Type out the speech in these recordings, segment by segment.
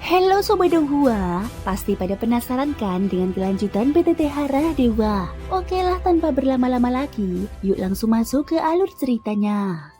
Halo Sobat Donghua, pasti pada penasaran kan dengan kelanjutan PTTH Ranah Dewa? Oke lah, tanpa berlama-lama lagi, yuk langsung masuk ke alur ceritanya.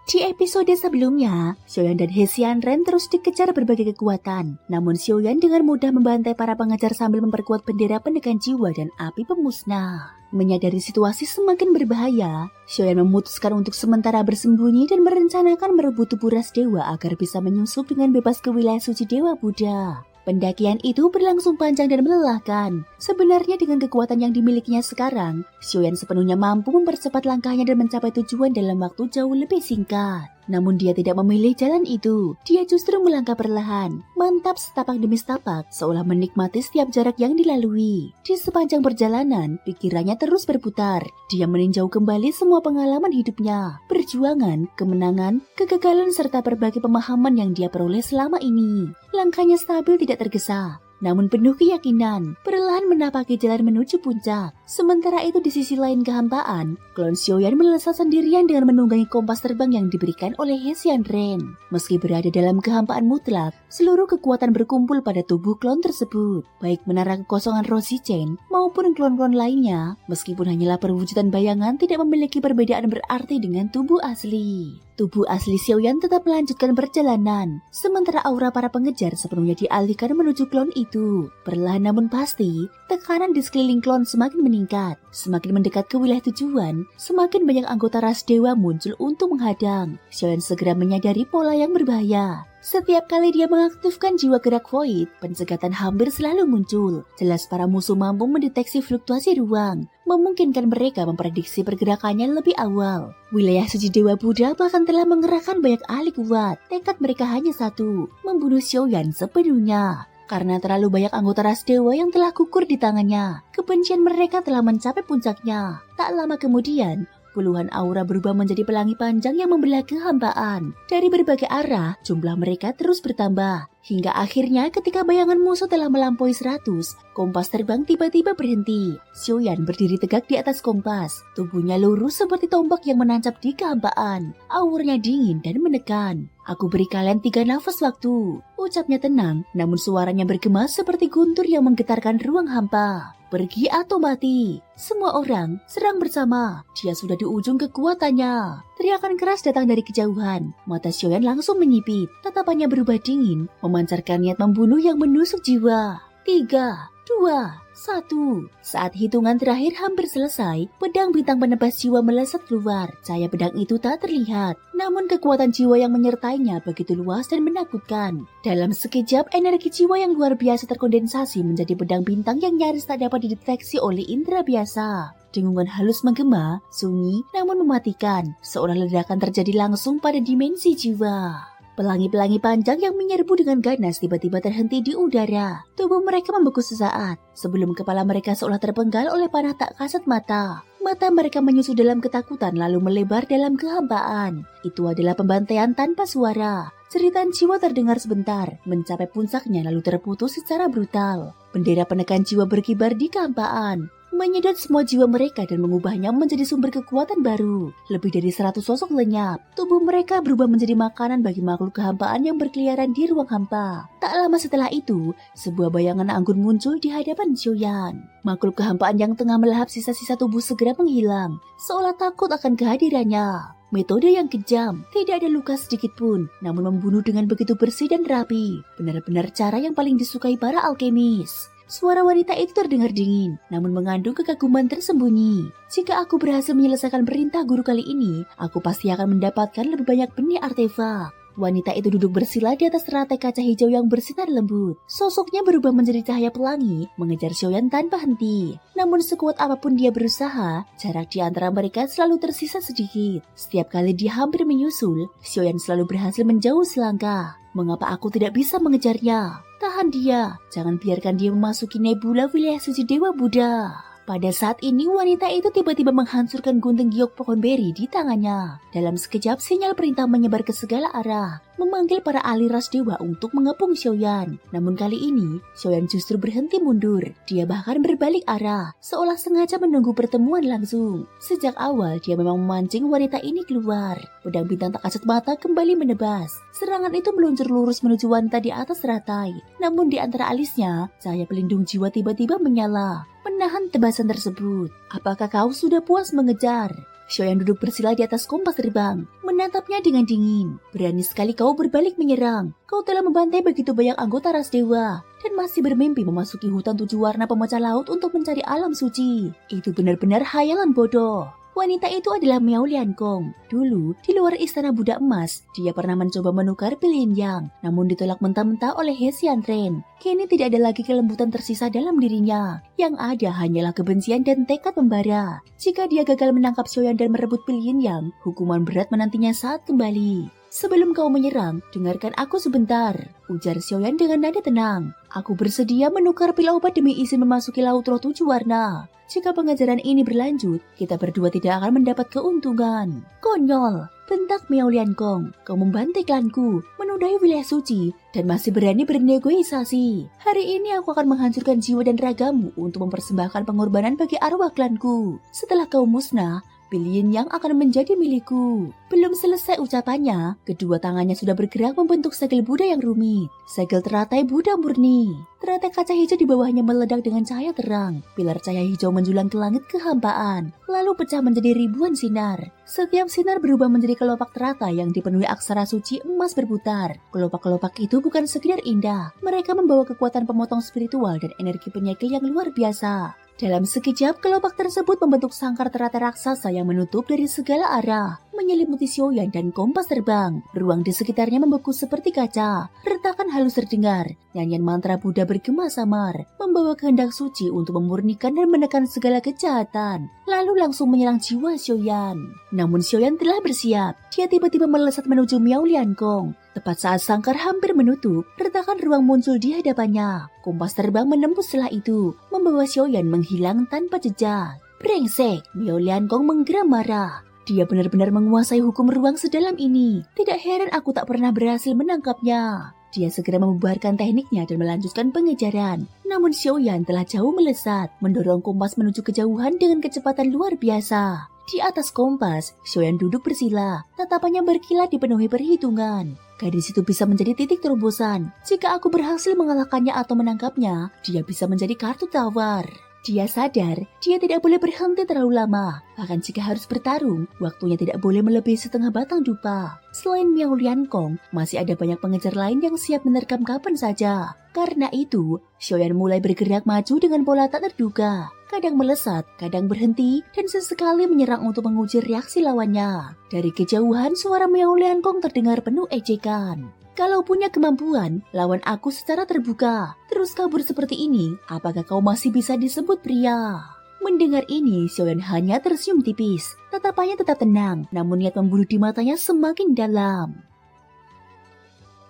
Di episode sebelumnya, Xiaoyan dan He Xianren terus dikejar berbagai kekuatan. Namun Xiaoyan dengan mudah membantai para pengejar sambil memperkuat bendera penekan jiwa dan api pemusnah. Menyadari situasi semakin berbahaya, Xiaoyan memutuskan untuk sementara bersembunyi dan merencanakan merebut tubuh ras dewa agar bisa menyusup dengan bebas ke wilayah suci Dewa Buddha. Pendakian itu berlangsung panjang dan melelahkan. Sebenarnya dengan kekuatan yang dimilikinya sekarang, Xiaoyan sepenuhnya mampu mempercepat langkahnya dan mencapai tujuan dalam waktu jauh lebih singkat. Namun dia tidak memilih jalan itu. Dia justru melangkah perlahan, mantap setapak demi setapak, seolah menikmati setiap jarak yang dilalui. Di sepanjang perjalanan, pikirannya terus berputar. Dia meninjau kembali semua pengalaman hidupnya, perjuangan, kemenangan, kegagalan, serta berbagai pemahaman yang dia peroleh selama ini. Langkahnya stabil, tidak tergesa, namun penuh keyakinan, perlahan menapaki jalan menuju puncak. Sementara itu di sisi lain kehampaan, klon Xiaoyan melesat sendirian dengan menunggangi kompas terbang yang diberikan oleh He Xianren. Meski berada dalam kehampaan mutlak, seluruh kekuatan berkumpul pada tubuh klon tersebut. Baik menara kekosongan Roshi Chen maupun klon-klon lainnya, meskipun hanyalah perwujudan bayangan, tidak memiliki perbedaan berarti dengan tubuh asli. Tubuh asli Xiaoyan tetap melanjutkan perjalanan, sementara aura para pengejar sepenuhnya dialihkan menuju klon itu. Perlahan namun pasti, tekanan di sekeliling klon semakin meningkat. Semakin mendekat ke wilayah tujuan, semakin banyak anggota ras dewa muncul untuk menghadang. Xiaoyan segera menyadari pola yang berbahaya. Setiap kali dia mengaktifkan jiwa gerak Void, pencegatan hampir selalu muncul. Jelas para musuh mampu mendeteksi fluktuasi ruang, memungkinkan mereka memprediksi pergerakannya lebih awal. Wilayah suci Dewa Buddha bahkan telah mengerahkan banyak ahli kuat. Tekad mereka hanya satu, membunuh Xiaoyan sepenuhnya. Karena terlalu banyak anggota ras dewa yang telah gugur di tangannya, kebencian mereka telah mencapai puncaknya. Tak lama kemudian, puluhan aura berubah menjadi pelangi panjang yang membelah kehampaan. Dari berbagai arah, jumlah mereka terus bertambah. Hingga akhirnya ketika bayangan musuh telah melampaui 100, kompas terbang tiba-tiba berhenti. Xiaoyan berdiri tegak di atas kompas. Tubuhnya lurus seperti tombak yang menancap di kehampaan. Auranya dingin dan menekan. "Aku beri kalian 3 nafas waktu," ucapnya tenang, namun suaranya bergema seperti guntur yang menggetarkan ruang hampa. "Pergi atau mati. Semua orang, serang bersama." Dia sudah di ujung kekuatannya. Teriakan keras datang dari kejauhan. Mata Xiaoyan langsung menyipit. Tatapannya berubah dingin, memancarkan niat membunuh yang menusuk jiwa. 3, 2, 1. Saat hitungan terakhir hampir selesai, pedang bintang penebas jiwa melesat keluar. Cahaya pedang itu tak terlihat, namun kekuatan jiwa yang menyertainya begitu luas dan menakutkan. Dalam sekejap, energi jiwa yang luar biasa terkondensasi menjadi pedang bintang yang nyaris tak dapat dideteksi oleh indera biasa. Dengungan halus menggema, sunyi namun mematikan, seolah ledakan terjadi langsung pada dimensi jiwa. Pelangi-pelangi panjang yang menyerbu dengan ganas tiba-tiba terhenti di udara. Tubuh mereka membeku sesaat, sebelum kepala mereka seolah terpenggal oleh panah tak kasat mata. Mata mereka menyusut dalam ketakutan lalu melebar dalam kehampaan. Itu adalah pembantaian tanpa suara. Jeritan jiwa terdengar sebentar, mencapai puncaknya lalu terputus secara brutal. Bendera penekan jiwa berkibar di kehampaan, menyedot semua jiwa mereka dan mengubahnya menjadi sumber kekuatan baru. Lebih dari 100 sosok lenyap. Tubuh mereka berubah menjadi makanan bagi makhluk kehampaan yang berkeliaran di ruang hampa. Tak lama setelah itu, sebuah bayangan anggun muncul di hadapan Xiaoyan. Makhluk kehampaan yang tengah melahap sisa-sisa tubuh segera menghilang, seolah takut akan kehadirannya. Metode yang kejam, tidak ada luka sedikit pun, namun membunuh dengan begitu bersih dan rapi. Benar-benar cara yang paling disukai para alkemis. Suara wanita itu terdengar dingin, namun mengandung kekaguman tersembunyi. "Jika aku berhasil menyelesaikan perintah guru kali ini, aku pasti akan mendapatkan lebih banyak benih artefak." Wanita itu duduk bersila di atas teratai kaca hijau yang bersinar lembut. Sosoknya berubah menjadi cahaya pelangi, mengejar Xiaoyan tanpa henti. Namun sekuat apapun dia berusaha, jarak di antara mereka selalu tersisa sedikit. Setiap kali dia hampir menyusul, Xiaoyan selalu berhasil menjauh selangkah. "Mengapa aku tidak bisa mengejarnya? Tahan dia, jangan biarkan dia memasuki nebula wilayah suci Dewa Buddha." Pada saat ini wanita itu tiba-tiba menghancurkan gunting giok pohon beri di tangannya. Dalam sekejap sinyal perintah menyebar ke segala arah. memanggil para ahli ras dewa untuk mengepung Xiaoyan. Namun kali ini, Xiaoyan justru berhenti mundur. Dia bahkan berbalik arah, seolah sengaja menunggu pertemuan langsung. Sejak awal, dia memang memancing wanita ini keluar. Pedang bintang tak kasat mata kembali menebas. Serangan itu meluncur lurus menuju wanita di atas teratai. Namun di antara alisnya, cahaya pelindung jiwa tiba-tiba menyala, menahan tebasan tersebut. Apakah kau sudah puas mengejar? Xiaoyan duduk bersila di atas kompas terbang, menatapnya dengan dingin. Berani sekali kau berbalik menyerang. Kau telah membantai begitu banyak anggota ras dewa, dan masih bermimpi memasuki hutan 7 warna pemecah laut untuk mencari alam suci. Itu benar-benar hayalan bodoh. Wanita itu adalah Miao Liankong. Dulu, di luar istana Budak Emas, dia pernah mencoba menukar pilihan Yang, namun ditolak mentah-mentah oleh He Xianren. Kini tidak ada lagi kelembutan tersisa dalam dirinya. Yang ada hanyalah kebencian dan tekad membara. Jika dia gagal menangkap Xiaoyan dan merebut pilihan Yang, hukuman berat menantinya saat kembali. Sebelum kau menyerang, dengarkan aku sebentar, ujar Xiaoyan dengan nada tenang. Aku bersedia menukar pil obat demi izin memasuki Laut Roh 7 warna. Jika pengajaran ini berlanjut, kita berdua tidak akan mendapat keuntungan. Konyol, bentak Miao Liankong. Kau membantai klanku, menodai wilayah suci, dan masih berani bernegosiasi. Hari ini aku akan menghancurkan jiwa dan ragamu untuk mempersembahkan pengorbanan bagi arwah klanku. Setelah kau musnah, pilihan Yang akan menjadi milikku. Belum selesai ucapannya, kedua tangannya sudah bergerak membentuk segel Buddha yang rumit. Segel teratai Buddha murni. Teratai kaca hijau di bawahnya meledak dengan cahaya terang. Pilar cahaya hijau menjulang ke langit kehampaan, lalu pecah menjadi ribuan sinar. Setiap sinar berubah menjadi kelopak teratai yang dipenuhi aksara suci emas berputar. Kelopak-kelopak itu bukan sekedar indah. Mereka membawa kekuatan pemotong spiritual dan energi penyegel yang luar biasa. Dalam sekejap, kelopak tersebut membentuk sangkar teratai raksasa yang menutup dari segala arah, menyelimuti Xiaoyan dan kompas terbang. Ruang di sekitarnya membeku seperti kaca. Retakan halus terdengar. Nyanyian mantra Buddha bergema samar, membawa kehendak suci untuk memurnikan dan menekan segala kejahatan. Lalu langsung menyerang jiwa Xiaoyan. Namun Xiaoyan telah bersiap. Dia tiba-tiba melesat menuju Miao Liankong. Tepat saat sangkar hampir menutup, retakan ruang muncul di hadapannya. Kompas terbang menembus celah itu, membawa Xiaoyan menghilang tanpa jejak. Brengsek, Miao Liankong menggeram marah. Dia benar-benar menguasai hukum ruang sedalam ini. Tidak heran aku tak pernah berhasil menangkapnya. Dia segera membubarkan tekniknya dan melanjutkan pengejaran. Namun Xiaoyan telah jauh melesat, mendorong kompas menuju kejauhan dengan kecepatan luar biasa. Di atas kompas, Xiaoyan duduk bersila. Tatapannya berkilat dipenuhi perhitungan. Gadis itu bisa menjadi titik terobosan. Jika aku berhasil mengalahkannya atau menangkapnya, dia bisa menjadi kartu tawar. Dia sadar, dia tidak boleh berhenti terlalu lama. Bahkan jika harus bertarung, waktunya tidak boleh melebihi setengah batang dupa. Selain Miao Liankong, masih ada banyak pengejar lain yang siap menerkam kapan saja. Karena itu, Xiaoyan mulai bergerak maju dengan pola tak terduga. Kadang melesat, kadang berhenti, dan sesekali menyerang untuk menguji reaksi lawannya. Dari kejauhan, suara Miao Liankong terdengar penuh ejekan. Kalau punya kemampuan, lawan aku secara terbuka. Terus kabur seperti ini, apakah kau masih bisa disebut pria? Mendengar ini, Xiaoyan hanya tersenyum tipis. Tatapannya tetap tenang, namun niat membunuh di matanya semakin dalam.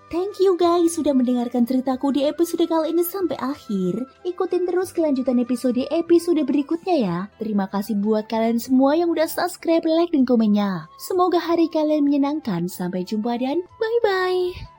Thank you guys sudah mendengarkan ceritaku di episode kali ini sampai akhir. Ikutin terus kelanjutan episode berikutnya ya. Terima kasih buat kalian semua yang udah subscribe, like, dan komennya. Semoga hari kalian menyenangkan. Sampai jumpa dan bye-bye.